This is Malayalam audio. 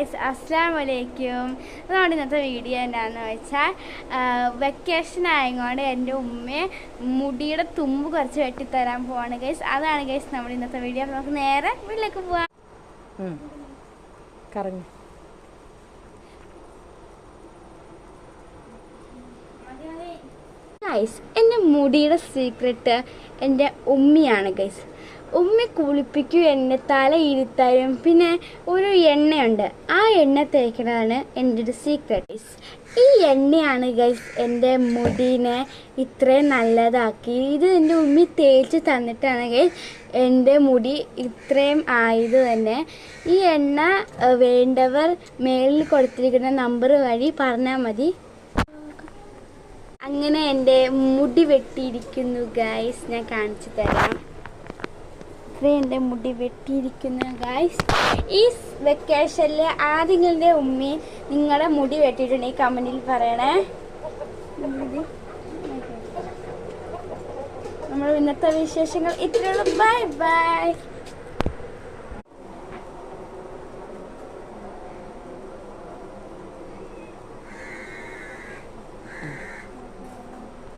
ഗൈസ്, അസ്സലാമു അലൈക്കും. നമ്മുടെ ഇന്നത്തെ വീഡിയോ എന്താണെന്ന് വെച്ചാൽ വെക്കേഷൻ ആയതുകൊണ്ട് എൻ്റെ ഉമ്മയെ മുടിയുടെ തുമ്പ് കുറച്ച് വെട്ടിത്തരാൻ പോവാണ് ഗൈസ്. അതാണ് ഗൈസ് നമ്മുടെ ഇന്നത്തെ വീഡിയോ. നമുക്ക് നേരെ വീട്ടിലേക്ക് പോവാം. ഗൈസ്, എൻ്റെ മുടിയുടെ സീക്രട്ട് എൻ്റെ ഉമ്മിയാണ് ഗൈസ്. ഉമ്മി കുളിപ്പിക്കും, എന്നെ തല ഇരുത്താനും, പിന്നെ ഒരു എണ്ണയുണ്ട്, ആ എണ്ണ തേക്കുന്നതാണ് എൻ്റെ ഒരു സീക്രട്ട്. ഈ എണ്ണയാണ് ഗൈസ് എൻ്റെ മുടീനെ ഇത്രയും നല്ലതാക്കി. ഇത് എൻ്റെ ഉമ്മി തേച്ച് തന്നിട്ടാണ് ഗൈസ് എൻ്റെ മുടി ഇത്രയും ആയത് തന്നെ. ഈ എണ്ണ വേണ്ടവർ മേളിൽ കൊടുത്തിരിക്കുന്ന നമ്പർ വഴി പറഞ്ഞാൽ മതി. അങ്ങനെ എൻ്റെ മുടി വെട്ടിയിരിക്കുന്നു ഗൈസ്, ഞാൻ കാണിച്ചു തരാം. എൻ്റെ മുടി വെട്ടിയിരിക്കുന്നു ഗൈസ്. ഈ വെക്കേഷനിൽ ആരെങ്കിലും ഉമ്മി നിങ്ങളുടെ മുടി വെട്ടിയിട്ടുണ്ടെങ്കിൽ കമൻറ്റിൽ പറയണേ. നമ്മൾ ഇന്നത്തെ വിശേഷങ്ങൾ ഇത്രയുള്ളൂ. Bye by.